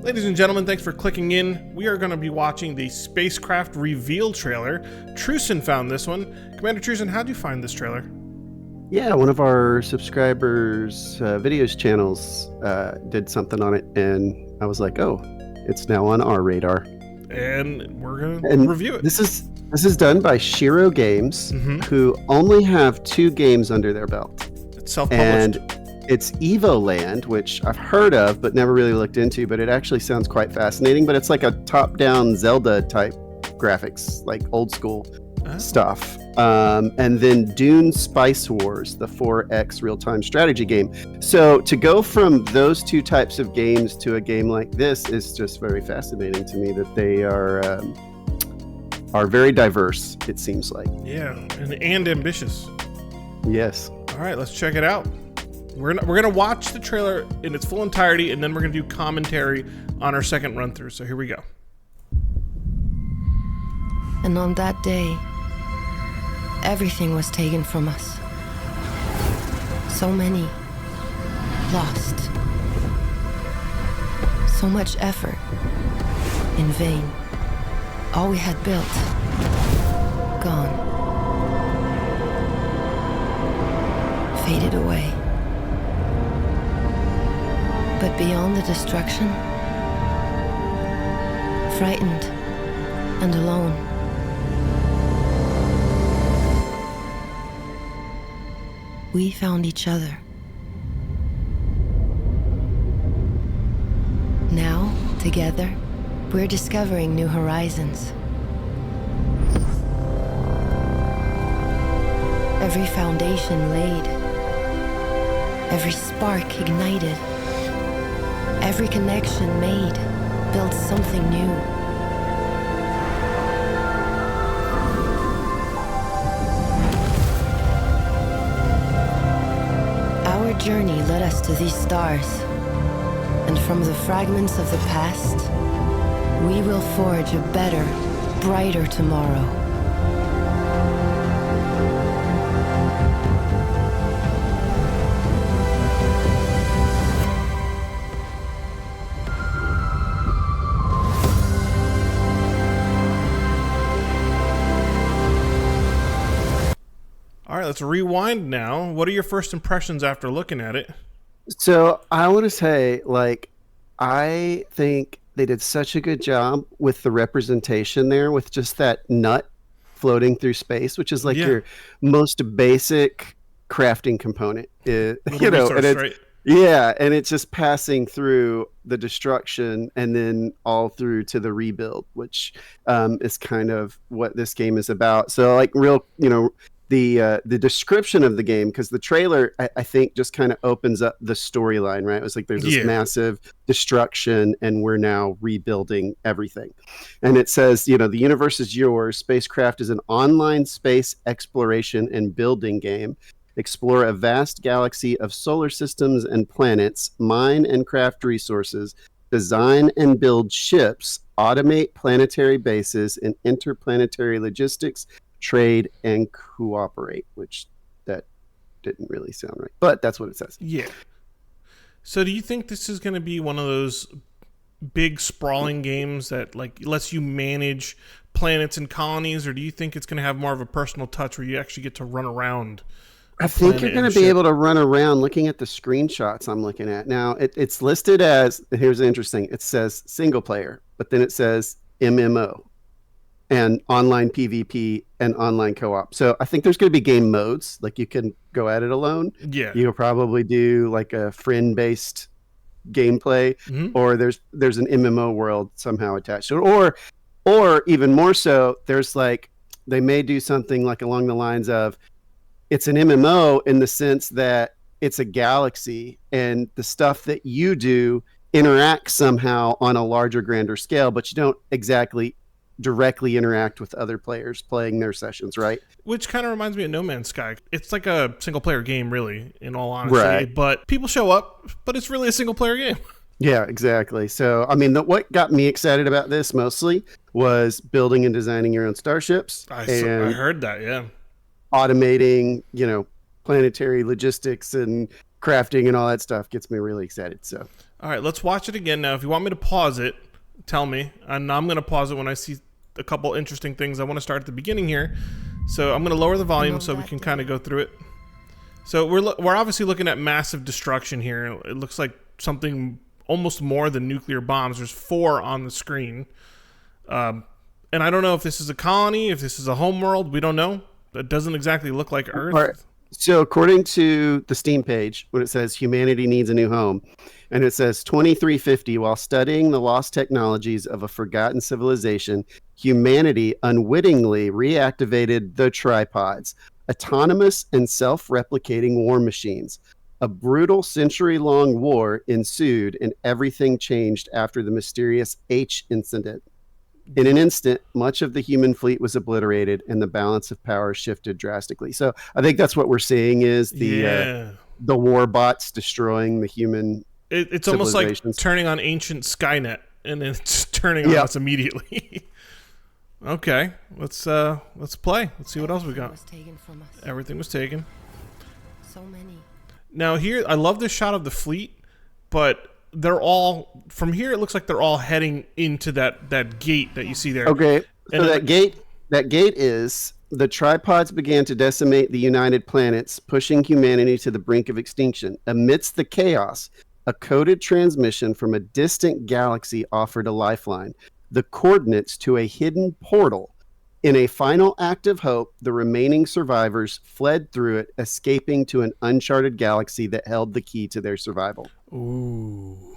Ladies and gentlemen, thanks for clicking in. We are going to be watching the SpaceCraft reveal trailer. Truson found this one. Commander Truson, how'd you find this trailer? Yeah, one of our subscribers' videos channels did something on it, and I was like, "Oh, it's now on our radar." And we're gonna review it. This is done by Shiro Games, who only have 2 games under their belt. It's self-published. And it's Evoland, which I've heard of but never really looked into, but it actually sounds quite fascinating. But it's like a top-down Zelda type graphics, like old school stuff. And then Dune Spice Wars, the 4X real-time strategy game. So to go from those 2 types of games to a game like this is just very fascinating to me, that they are very diverse, it seems like. Yeah, and ambitious. Yes. All right, let's check it out. We're gonna watch the trailer in its full entirety, and then we're gonna do commentary on our second run through. So here we go. And on that day, everything was taken from us. So many lost. So much effort in vain. All we had built, gone. Faded away. But beyond the destruction, frightened and alone, we found each other. Now, together, we're discovering new horizons. Every foundation laid, every spark ignited, every connection made builds something new. Our journey led us to these stars, and from the fragments of the past, we will forge a better, brighter tomorrow. All right, let's rewind now. What are your first impressions after looking at it? So I want to say, I think they did such a good job with the representation there, with just that nut floating through space, which is your most basic crafting component. And it's just passing through the destruction and then all through to the rebuild, which is kind of what this game is about. So the description of the game, because the trailer I think just kind of opens up the storyline, right? It was like there's this massive destruction and we're now rebuilding everything. And it says, the universe is yours. SpaceCraft is an online space exploration and building game. Explore a vast galaxy of solar systems and planets, mine and craft resources, design and build ships, automate planetary bases, and interplanetary logistics, trade, and cooperate, which that didn't really sound right, but that's what it says. Yeah. So do you think this is going to be one of those big sprawling games that lets you manage planets and colonies, or do you think it's going to have more of a personal touch where you actually get to run around? I think you're going to be able to run around. Looking at the screenshots I'm looking at now, it's listed as, here's interesting, it says single player, but then it says MMO and online PvP and online co-op. So I think there's going to be game modes, like you can go at it alone. Yeah. You'll probably do like a friend-based gameplay, or there's an MMO world somehow attached to it, or even more so, there's they may do something like along the lines of, it's an MMO in the sense that it's a galaxy and the stuff that you do interacts somehow on a larger, grander scale, but you don't exactly directly interact with other players playing their sessions, right? Which kind of reminds me of No Man's Sky. It's like a single player game, really, in all honesty. Right. But people show up, but it's really a single player game. Yeah, exactly. So, I mean, what got me excited about this mostly was building and designing your own starships. I heard that, yeah. Automating, planetary logistics and crafting and all that stuff gets me really excited. So, All right, let's watch it again now. If you want me to pause it, tell me. And I'm going to pause it when I see a couple interesting things. I want to start at the beginning here. So I'm going to lower the volume so we can kind of go through it. So we're obviously looking at massive destruction here. It looks like something almost more than nuclear bombs. There's 4 on the screen. And I don't know if this is a colony, if this is a homeworld. We don't know. It doesn't exactly look like Earth. all right. So according to the Steam page, when it says humanity needs a new home, and it says 2350, while studying the lost technologies of a forgotten civilization, humanity unwittingly reactivated the tripods, autonomous and self-replicating war machines. A brutal century-long war ensued, and everything changed after the mysterious H incident. In an instant, much of the human fleet was obliterated, and the balance of power shifted drastically. So I think that's what we're seeing is the war bots destroying the human. It's almost like turning on ancient Skynet, and then it's turning on us immediately. Okay, let's play. Let's see what else we got. Everything was taken. So many. Now here, I love this shot of the fleet, but they're all from here. It looks like they're all heading into that gate that you see there. Okay, so And that gate is the tripods began to decimate the United Planets, pushing humanity to the brink of extinction. Amidst the chaos, a coded transmission from a distant galaxy offered a lifeline, the coordinates to a hidden portal. In a final act of hope, the remaining survivors fled through it, escaping to an uncharted galaxy that held the key to their survival. Ooh.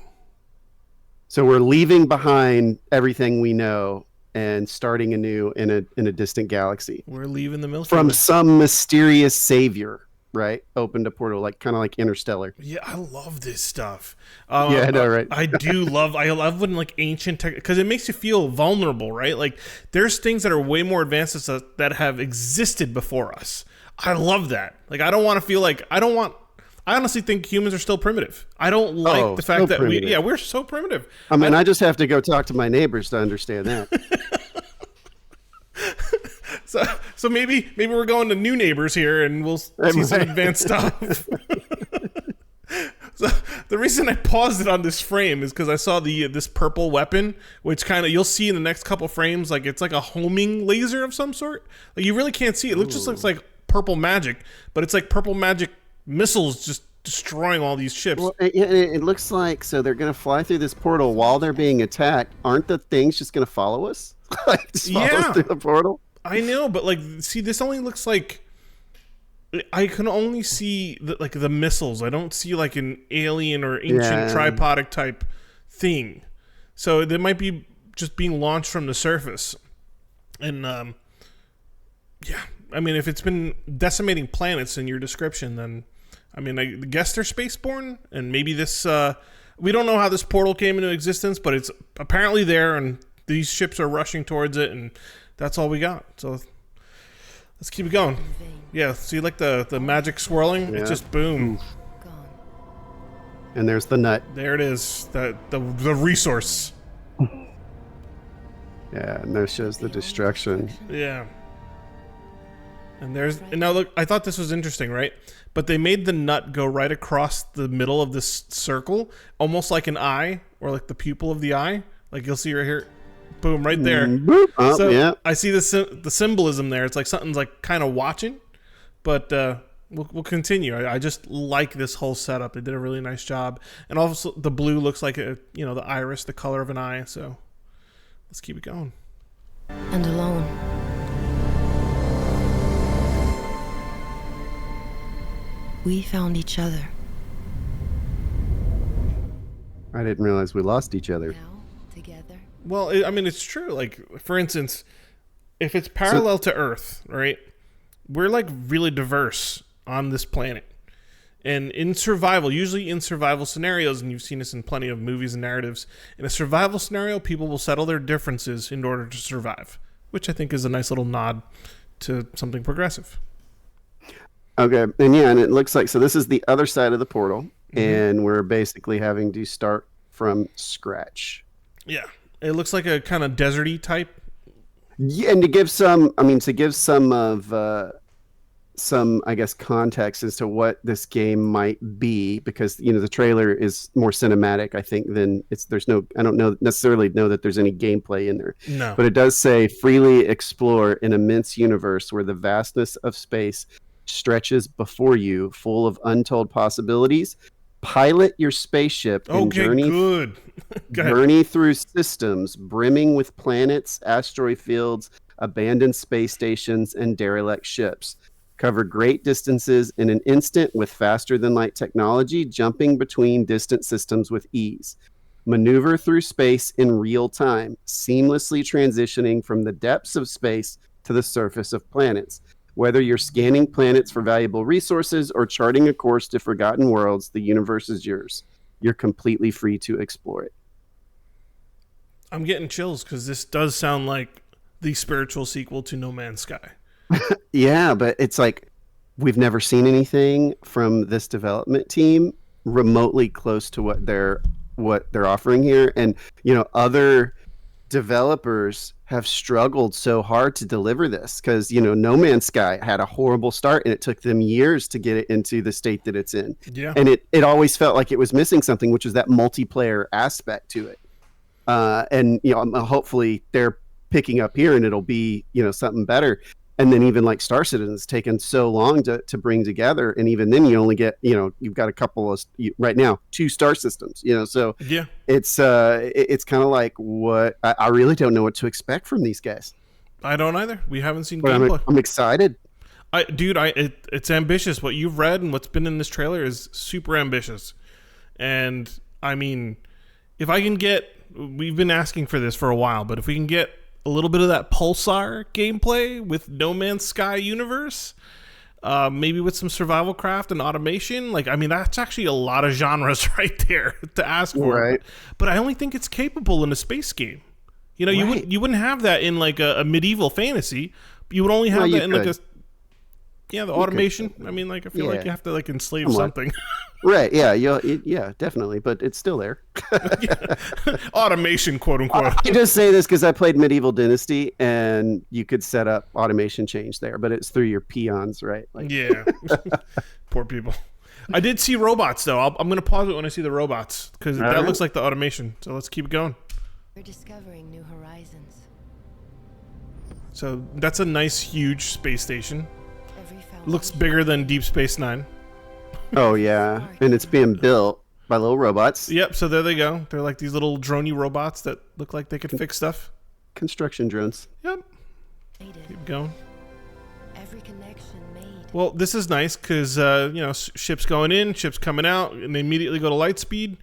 So we're leaving behind everything we know and starting anew in a distant galaxy. We're leaving the Milky From Way. some mysterious savior, right? Opened a portal, kind of like Interstellar. Yeah, I love this stuff. Yeah, I know, right? I love when like ancient tech, because it makes you feel vulnerable, right? Like there's things that are way more advanced that have existed before us. I love that. Like I don't want to feel like I honestly think humans are still primitive. I don't like the fact that we're so primitive. I mean, I just have to go talk to my neighbors to understand that. So maybe we're going to new neighbors here, and we'll see some advanced stuff. So the reason I paused it on this frame is because I saw this purple weapon, which kind of you'll see in the next couple frames, like it's like a homing laser of some sort. Like you really can't see it. It just looks like purple magic, but it's like purple magic missiles just destroying all these ships. Well, it looks like so they're going to fly through this portal while they're being attacked. Aren't the things just going to follow us? Just follow us through the portal. I know, but like, see, this only looks like I can only see the missiles. I don't see like an alien or ancient tripodic type thing. So they might be just being launched from the surface. And I mean, if it's been decimating planets in your description, then I mean, I guess they're spaceborne, and maybe this. We don't know how this portal came into existence, but it's apparently there, and these ships are rushing towards it, and that's all we got. So let's keep it going. Yeah, see like the magic swirling? It just boom. And there's the nut. There it is. The resource. Yeah, and there shows the destruction. Yeah. And now look, I thought this was interesting, right? But they made the nut go right across the middle of this circle, almost like an eye, or like the pupil of the eye. Like you'll see right here. Boom, right there. Oh, so yeah. I see the symbolism there. It's like something's like kind of watching, but we'll continue. I just like this whole setup. They did a really nice job, and also the blue looks like the iris, the color of an eye. So let's keep it going. And alone. We found each other. I didn't realize we lost each other. Now, together. Well, I mean, it's true. Like, for instance, if it's parallel to Earth, right? We're like really diverse on this planet. And in survival, usually in survival scenarios, and you've seen this in plenty of movies and narratives, in a survival scenario, people will settle their differences in order to survive, which I think is a nice little nod to something progressive. Okay, and it looks like, so this is the other side of the portal, and we're basically having to start from scratch. Yeah, it looks like a kind of deserty type. Yeah, and to give some of some, I guess, context as to what this game might be, because the trailer is more cinematic, I think, than I don't necessarily know that there's any gameplay in there. No. But it does say freely explore an immense universe where the vastness of space stretches before you, full of untold possibilities. Pilot your spaceship and Good. journey through systems brimming with planets, asteroid fields, abandoned space stations, and derelict ships. Cover great distances in an instant with faster than light technology, jumping between distant systems with ease. Maneuver through space in real time, seamlessly transitioning from the depths of space to the surface of planets. Whether you're scanning planets for valuable resources or charting a course to forgotten worlds, the universe is yours. You're completely free to explore it. I'm getting chills because this does sound like the spiritual sequel to No Man's Sky. Yeah, but it's like we've never seen anything from this development team remotely close to what they're offering here. And other developers have struggled so hard to deliver this because No Man's Sky had a horrible start and it took them years to get it into the state that it's in. Yeah. And it always felt like it was missing something, which was that multiplayer aspect to it. And hopefully they're picking up here and it'll be something better. And then even like Star Citizen has taken so long to bring together, and even then you only get you've got a couple of right now 2 star systems, so Yeah. it's kind of like what I really don't know what to expect from these guys. I don't either. We haven't seen But gameplay. I'm excited. It's ambitious. What you've read and what's been in this trailer is super ambitious. And I mean, if I can we've been asking for this for a while, but if we can get a little bit of that Pulsar gameplay with No Man's Sky universe, maybe with some survival craft and automation, that's actually a lot of genres right there to ask for. Right. But I only think it's capable in a space game. Right. You wouldn't have that in like a medieval fantasy. You would only have that in like the automation. I mean, I feel like you have to enslave something. Right. Yeah. Yeah. Definitely. But it's still there. Automation, quote unquote. I just say this because I played Medieval Dynasty, and you could set up automation change there, but it's through your peons, right? Yeah. Poor people. I did see robots though. I'm going to pause it when I see the robots because that looks like the automation. So let's keep it going. We're discovering new horizons. So that's a nice, huge space station. Looks bigger than Deep Space Nine. Oh yeah, and it's being built by little robots. Yep. So there they go. They're like these little droney robots that look like they could fix stuff. Construction drones. Yep. Keep going. Every connection made. Well, this is nice because ships going in, ships coming out, and they immediately go to light speed.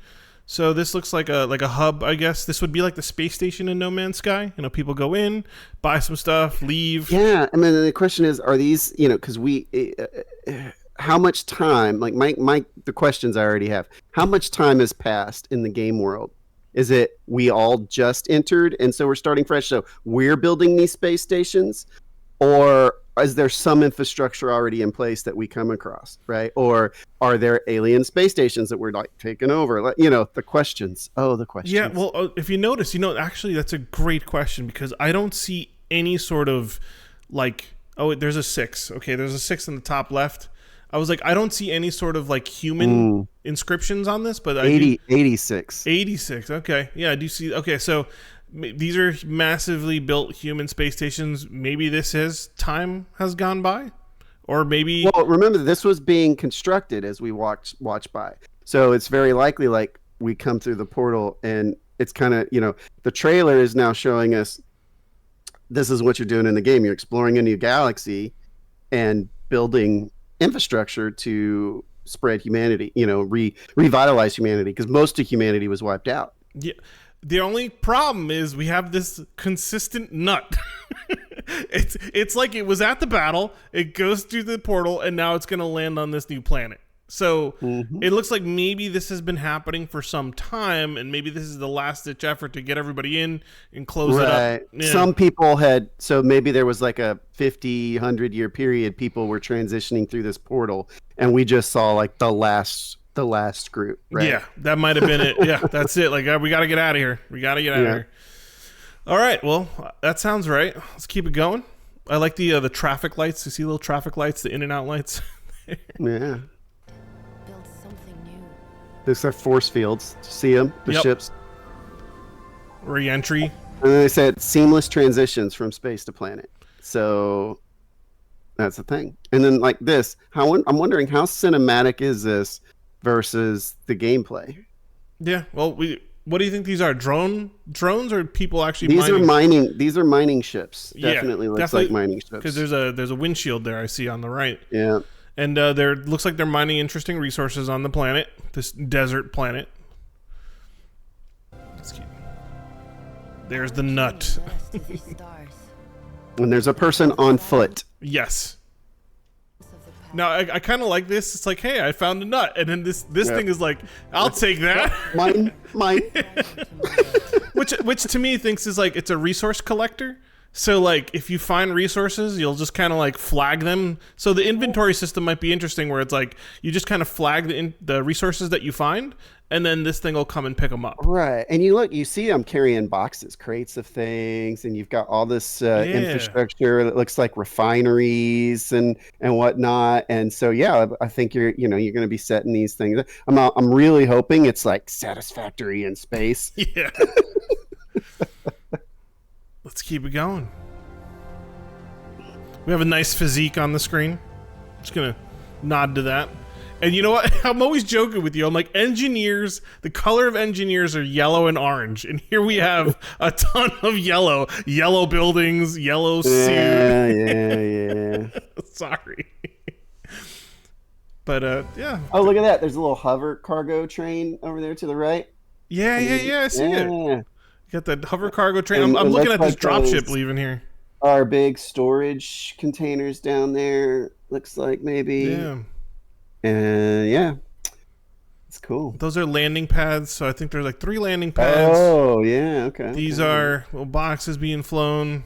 So this looks like a hub, I guess. This would be like the space station in No Man's Sky. People go in, buy some stuff, leave. Yeah, I mean, the question is, are these, because how much time, the questions I already have, how much time has passed in the game world? Is it we all just entered and so we're starting fresh, so we're building these space stations? Or is there some infrastructure already in place that we come across, right? Or are there alien space stations that we're taking over? The questions. Oh, the questions. Yeah, well, if you notice, actually that's a great question because I don't see any sort of there's a 6. Okay, there's a 6 in the top left. I was like, I don't see any sort of human inscriptions on this, but 86. 86. Okay. Yeah, I do see. Okay, so these are massively built human space stations. Maybe time has gone by, or maybe. Well, remember this was being constructed as we watch by, so it's very likely we come through the portal, and it's kind of the trailer is now showing us this is what you're doing in the game. You're exploring a new galaxy and building infrastructure to spread humanity, revitalize humanity, because most of humanity was wiped out. Yeah. The only problem is we have this consistent nut. It's like it was at the battle, it goes through the portal, and now it's going to land on this new planet. So it looks like maybe this has been happening for some time, and maybe this is the last-ditch effort to get everybody in and close it up. Yeah. Some people so maybe there was a 50, 100-year period, people were transitioning through this portal, and we just saw the last group, right? Yeah, that might have been it. Yeah, that's it. We got to get out of here. We got to get out of here. All right, well, that sounds right. Let's keep it going. I like the traffic lights. You see little traffic lights, the in and out lights. Yeah. Build something new. There's like force fields. See them? The Yep. ships. Re-entry. And then they said seamless transitions from space to planet. So that's the thing. And then like this, I'm wondering how cinematic is this versus the gameplay? Yeah. Well, what do you think these are? Drones or people actually mining? These are mining ships. Yeah, Definitely looks like mining ships. Because there's a windshield there I see on the right. Yeah. And there looks like they're mining interesting resources on the planet, this desert planet. Let's keep. There's the nut. Led us to these stars. And there's a person on foot. Yes. Of the past. Now I kind of like this. It's like, hey, I found a nut, and then this Yeah. thing is like, I'll take that. Mine. Brighter tomorrow. which to me thinks is like it's a resource collector. So like if you find resources, you'll just kind of like flag them. So the inventory system might be interesting, where it's like you just kind of flag the resources that you find, and then this thing will come and pick them up. Right. And you see I'm carrying boxes, crates of things, and you've got all this infrastructure that looks like refineries and whatnot. And so, yeah, I think you're going to be setting these things. I'm really hoping it's like satisfactory in space. Yeah. Let's keep it going. We have a nice physique on the screen. Just gonna nod to that. And you know what? I'm always joking with you. I'm like, engineers, the color of engineers are yellow and orange. And here we have a ton of yellow. Yellow buildings, yellow suit. Yeah. Sorry. But, yeah. Oh, look at that. There's a little hover cargo train over there to the right. Yeah, I see it. Yeah. Got the hover cargo train. And I'm it looking looks at this like dropship those- leaving here. Our big storage containers down there. Looks like maybe. Yeah. And yeah. It's cool. Those are landing pads. So I think there's like 3 landing pads. Oh, yeah. Okay. These are little boxes being flown.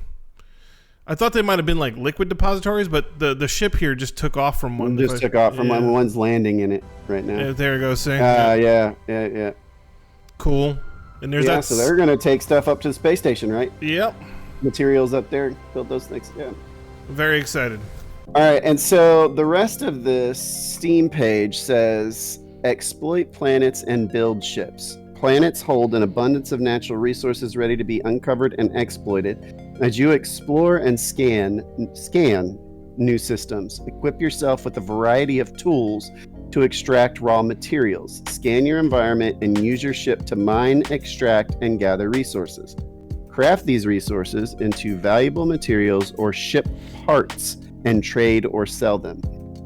I thought they might have been like liquid depositories, but the ship here just took off from one. Just took off from one. One's landing in it right now. Yeah, there it goes. See? Yeah. Cool. And there's that. So they're gonna take stuff up to the space station, right? Yep. Materials up there, build those things. Yeah. Very excited. All right, and so the rest of this Steam page says exploit planets and build ships. Planets hold an abundance of natural resources ready to be uncovered and exploited. As you explore and scan new systems, equip yourself with a variety of tools to extract raw materials. Scan your environment and use your ship to mine, extract, and gather resources. Craft these resources into valuable materials or ship parts and trade or sell them.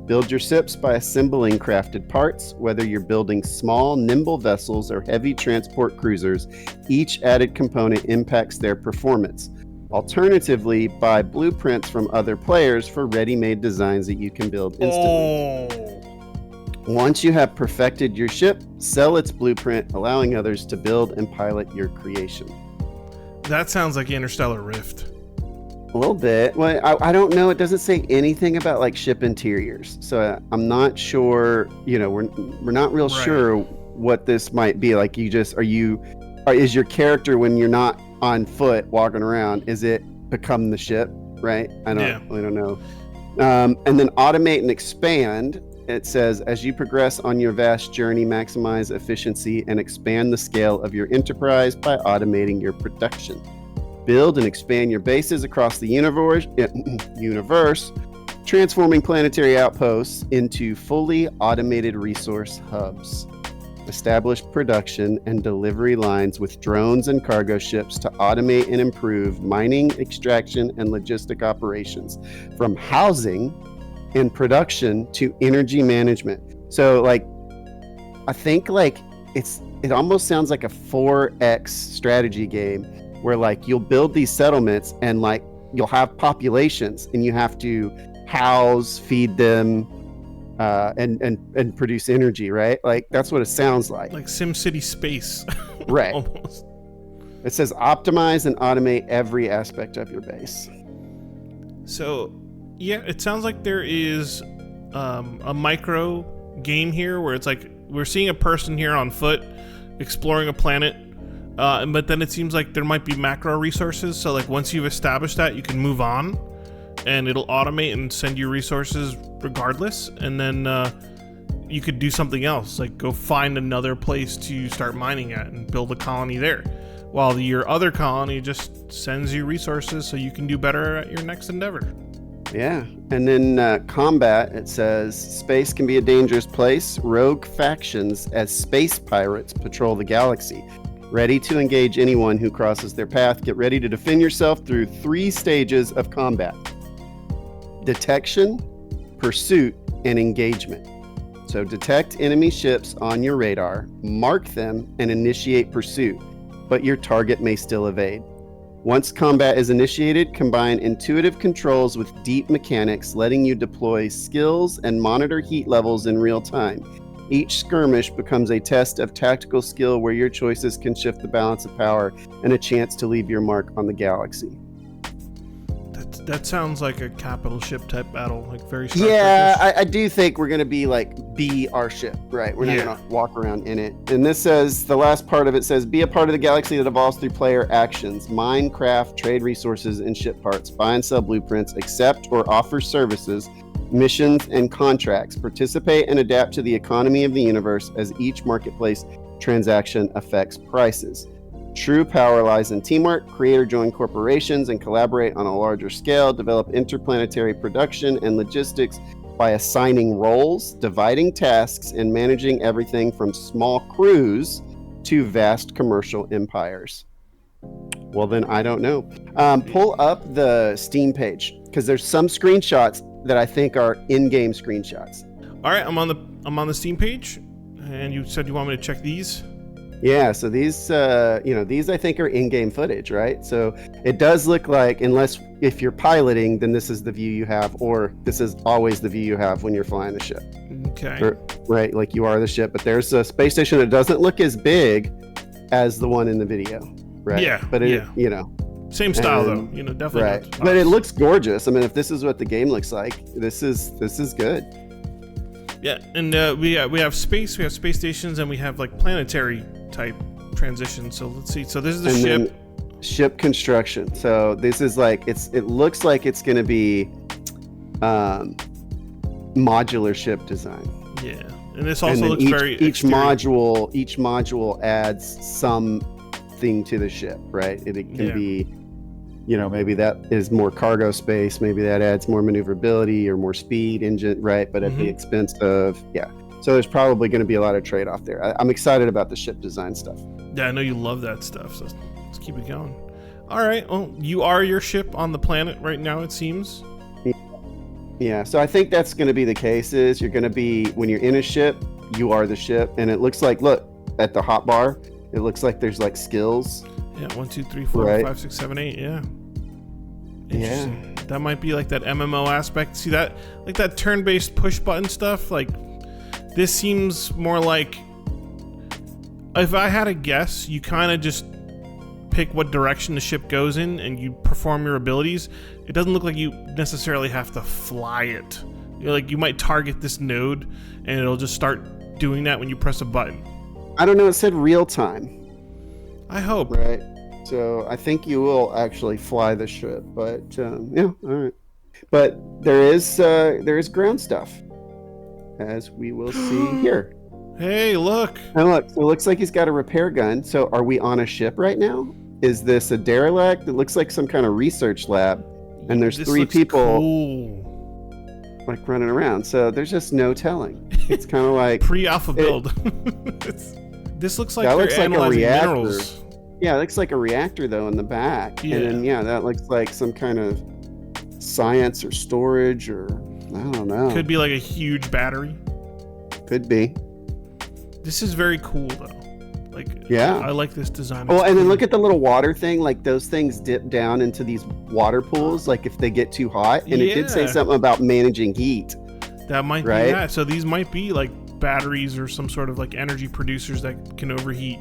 Build your ships by assembling crafted parts. Whether you're building small, nimble vessels or heavy transport cruisers, each added component impacts their performance. Alternatively, buy blueprints from other players for ready-made designs that you can build instantly. Oh. Once you have perfected your ship, sell its blueprint, allowing others to build and pilot your creation. That sounds like Interstellar Rift. A little bit. Well, I don't know. It doesn't say anything about like ship interiors, so I'm not sure. We're not real Right. sure what this might be. Like, is your character when you're not on foot walking around? Is it become the ship? Right? I don't know. And then automate and expand. It says, as you progress on your vast journey, maximize efficiency and expand the scale of your enterprise by automating your production. Build and expand your bases across the universe, transforming planetary outposts into fully automated resource hubs. Establish production and delivery lines with drones and cargo ships to automate and improve mining, extraction, and logistic operations, from housing and production to energy management. So I think it almost sounds like a 4X strategy game where you'll build these settlements and you'll have populations and you have to house, feed them, and produce energy, right? That's what it sounds like. Like SimCity Space. Right. Almost. It says optimize and automate every aspect of your base. So, yeah, it sounds like there is a micro game here where it's like we're seeing a person here on foot exploring a planet, but then it seems like there might be macro resources. So, once you've established that, you can move on. and it'll automate and send you resources regardless, and then you could do something else, like go find another place to start mining at and build a colony there, while your other colony just sends you resources so you can do better at your next endeavor. Yeah, and then combat, it says, space can be a dangerous place. Rogue factions as space pirates patrol the galaxy. Ready to engage anyone who crosses their path. Get ready to defend yourself through 3 stages of combat: detection, pursuit, and engagement. So detect enemy ships on your radar, mark them, and initiate pursuit, but your target may still evade. Once combat is initiated, combine intuitive controls with deep mechanics, letting you deploy skills and monitor heat levels in real time. Each skirmish becomes a test of tactical skill where your choices can shift the balance of power and a chance to leave your mark on the galaxy. That sounds like a capital ship type battle, like very Star Yeah, Trek-ish. I do think we're going to be our ship, right? We're not going to walk around in it. And this says, the last part of it says, be a part of the galaxy that evolves through player actions. Mine, craft, trade resources, and ship parts. Buy and sell blueprints, accept or offer services, missions, and contracts. Participate and adapt to the economy of the universe as each marketplace transaction affects prices. True power lies in teamwork. Create or join corporations and collaborate on a larger scale. Develop interplanetary production and logistics by assigning roles, dividing tasks, and managing everything from small crews to vast commercial empires. Well, then I don't know. Pull up the Steam page, because there's some screenshots that I think are in-game screenshots. All right, I'm on the Steam page, and you said you want me to check these. Yeah, so these, these I think are in-game footage, right? So it does look like, if you're piloting, then this is the view you have, or this is always the view you have when you're flying the ship. Okay. Right, like you are the ship. But there's a space station that doesn't look as big as the one in the video, right? Yeah. But same style though, definitely. Right, but it looks gorgeous. I mean, if this is what the game looks like, this is good. Yeah, and we have space stations, and we have like planetary type transitions. So let's see. So this is the ship. Ship construction. So this is it looks like it's going to be modular ship design. Yeah, and this also looks very each module adds something to the ship, right? It can be, maybe that is more cargo space, maybe that adds more maneuverability or more speed, engine, right? But at the expense of so there's probably going to be a lot of trade-off there. I'm excited about the ship design stuff. Yeah, I know you love that stuff, so let's keep it going. All right, well, you are your ship on the planet right now, it seems. Yeah, so I think that's going to be the case. Is you're going to be, when you're in a ship, you are the ship, and it looks like, look at the hotbar, it looks like there's like skills. Yeah, 1, 2, 3, 4, 5, 6, 7, 8. Yeah. Interesting. Yeah. That might be like that MMO aspect. See that, like that turn-based push button stuff. Like this seems more like, if I had a guess, you kind of just pick what direction the ship goes in and you perform your abilities. It doesn't look like you necessarily have to fly it. You might target this node and it'll just start doing that when you press a button. I don't know. It said real time. I hope. Right. So I think you will actually fly the ship, but all right. But there is ground stuff, as we will see here. Hey, look! And look, so it looks like he's got a repair gun. So are we on a ship right now? Is this a derelict? It looks like some kind of research lab, and there's 3 people like running around. So there's just no telling. It's kind of like pre-alpha build. This looks like they're analyzing minerals. Yeah, it looks like a reactor though in the back. Yeah. And then that looks like some kind of science or storage, or I don't know. Could be like a huge battery. Could be. This is very cool though. I like this design. Oh, and then look at the little water thing. Like those things dip down into these water pools, like if they get too hot. And it did say something about managing heat. That might be that. So these might be like batteries or some sort of like energy producers that can overheat.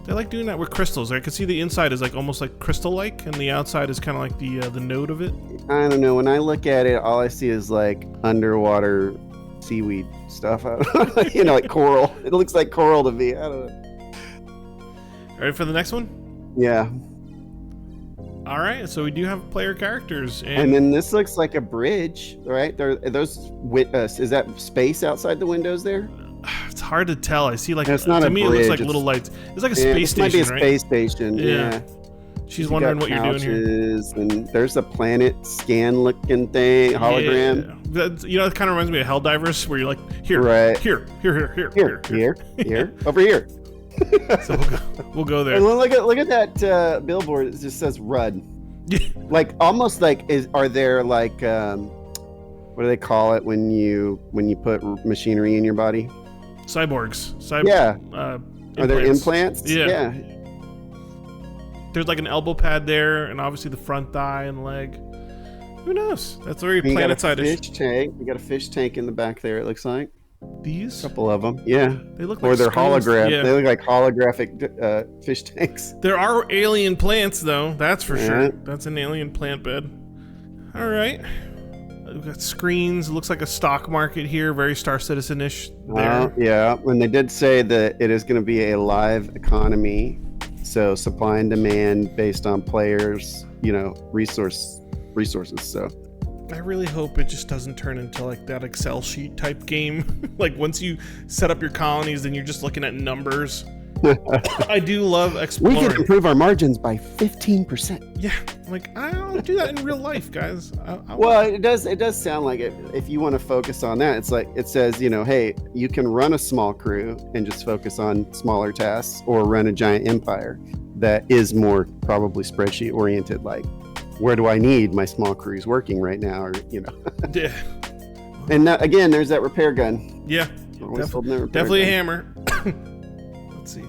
They like doing that with crystals. I can see the inside is like almost like crystal-like, and the outside is kind of like the node of it. I don't know. When I look at it, all I see is like underwater seaweed stuff. Like coral. It looks like coral to me. I don't know. Ready for the next one? Yeah. All right, so we do have player characters, And then this looks like a bridge, right? Is that space outside the windows there? it's hard to tell. I see like It's not to a me it looks like bridge, little lights. It's like a space this station, might be a right? space station. Yeah. She's wondering what you're doing here. Couches, and there's a planet scan looking thing, hologram. Yeah. That, it kind of reminds me of Helldivers, where you're like, here, Right. here, over here. So we'll go there. And look at that billboard. It just says "Rud." Like almost like are there like what do they call it when you put machinery in your body? Cyborgs. Yeah. Implants. Are there implants? Yeah. There's like an elbow pad there, and obviously the front thigh and leg. Who knows? That's very planet-side-ish. Fish tank. You got a fish tank in the back there. It looks like These? a couple of them. Yeah. They look Or like they're screens. holograph. Yeah. They look like holographic fish tanks. There are alien plants, though. That's for Yeah. sure. That's an alien plant bed. All right. We've got screens. It looks like a stock market here. Very Star Citizen-ish there. Yeah. When they did say that it is going to be a live economy, so supply and demand based on players, resources. So I really hope it just doesn't turn into like that Excel sheet type game. Like once you set up your colonies, then you're just looking at numbers. I do love we exploring. can improve our margins by 15%. Yeah, like I don't do that in real life, guys. Well, it does sound like it. If you want to focus on that, it's like it says, hey, you can run a small crew and just focus on smaller tasks, or run a giant empire that is more probably spreadsheet oriented. Like, where do I need my small crews working right now? Or Yeah, And again, there's that repair gun. yeah, Always holding that repair definitely a gun. hammer. Let's see.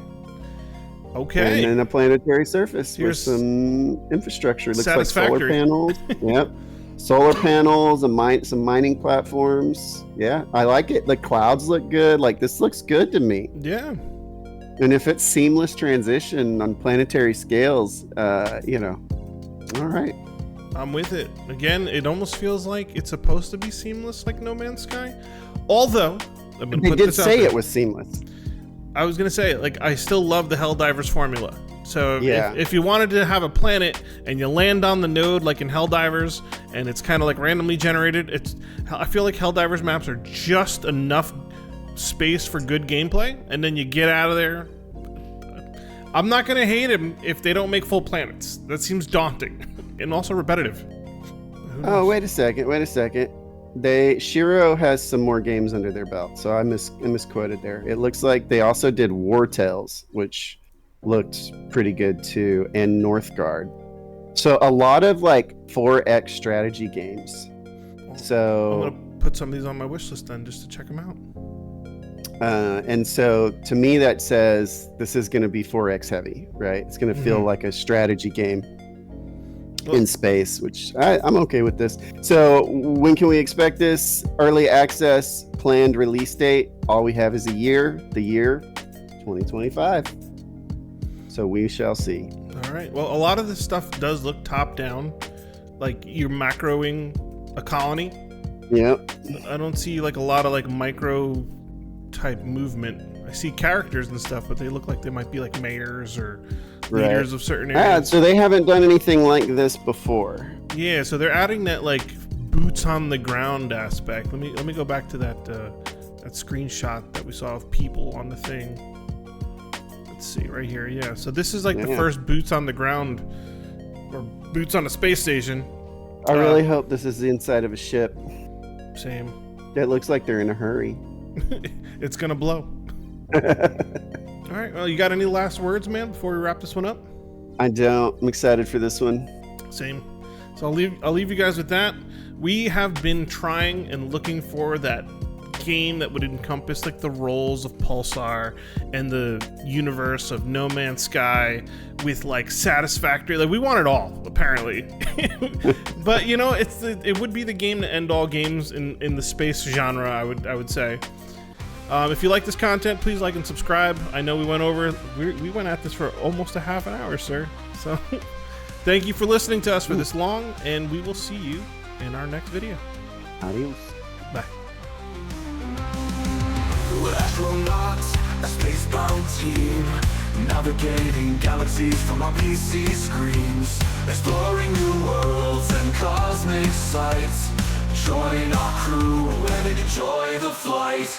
Okay. And then a planetary surface Here's with some infrastructure. Looks like solar satisfactory. panels. Yep. Solar panels and some mining platforms. Yeah, I like it. The clouds look good. Like, this looks good to me. Yeah. And if it's seamless transition on planetary scales, all right. I'm with it. Again, it almost feels like it's supposed to be seamless, like No Man's Sky. Although, I'm gonna They put did this out say there. it was seamless. I was gonna say, like, I still love the Helldivers formula. So Yeah. if you wanted to have a planet and you land on the node like in Helldivers, and it's kind of like randomly generated, I feel like Helldivers maps are just enough space for good gameplay, and then you get out of there. I'm not gonna hate them if they don't make full planets. That seems daunting and also repetitive. Oh, wait a second. Shiro has some more games under their belt, so I misquoted there. It looks like they also did War Tales, which looked pretty good too, and Northgard. So a lot of like 4X strategy games. So I'm gonna put some of these on my wish list then, just to check them out. and so to me that says this is going to be 4X heavy, right? It's going to feel like a strategy game in space, which I'm okay with this. So when can we expect this? Early access, planned release date. All we have is the year 2025. So we shall see. All right. Well, a lot of this stuff does look top down, like you're macroing a colony. Yep. I don't see like a lot of like micro type movement. I see characters and stuff, but they look like they might be like mayors or leaders of certain areas. So they haven't done anything like this before. Yeah, so they're adding that like boots on the ground aspect. Let me go back to that that screenshot that we saw of people on the thing. Let's see right here. Yeah, so this is like the first boots on the ground or boots on a space station. I really hope this is the inside of a ship. Same. That looks like they're in a hurry. It's gonna blow. All right. Well, you got any last words, man, before we wrap this one up? I don't. I'm excited for this one. Same. So I'll leave you guys with that. We have been trying and looking for that game that would encompass like the roles of Pulsar and the universe of No Man's Sky with like satisfactory. Like we want it all, apparently. But it would be the game to end all games in the space genre. I would say. If you like this content, please like and subscribe. I know we went at this for almost a half an hour, sir. So thank you for listening to us for this long, and we will see you in our next video. Adios. Bye. Astro-Nots, a space-bound team. Navigating galaxies from our PC screens, exploring new worlds and cosmic sights. Join our crew and enjoy the flight.